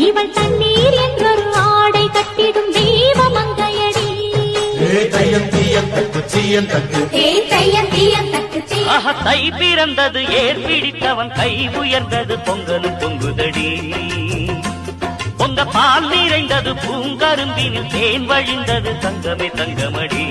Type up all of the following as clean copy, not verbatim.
இவள் தண்ணீர் என்றொரு ஆடை கட்டிடும் தெய்வ மங்கையடி. தை பிறந்தது ஏர் பிடித்தவன் கை உயர்ந்தது பொங்கலும் பொங்குதடி. பொங்க பால் நிறைந்தது பூங்கரும்பினில் தேன் வழிந்தது தங்கமே தங்கமடி.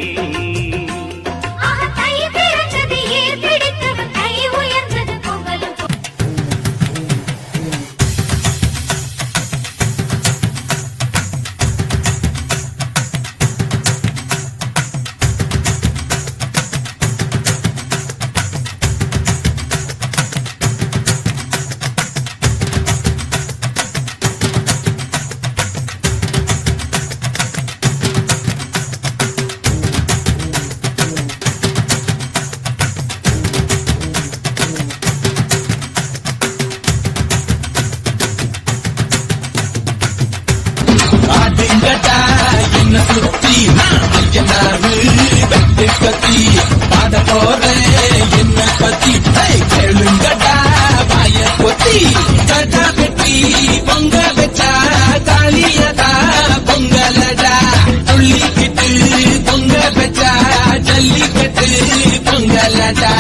என்ன சுத்தி வெட்டு கத்தி பாட போறேன் என்ன பத்தி கேளுங்கடா வாய பொத்தி கட்டா பெட்டி பொங்க வச்சா காளியதா பொங்கலடா துள்ளிக்கிட்டு பொங்க வச்சா ஜல்லிக்கட்டு பொங்கலடா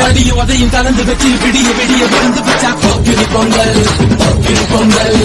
அடியும் உதையும் கலந்து வச்சு விடிய விடிய விழுந்து வச்சா போக்கிரி பொங்கல் போக்கிரி பொங்கல்.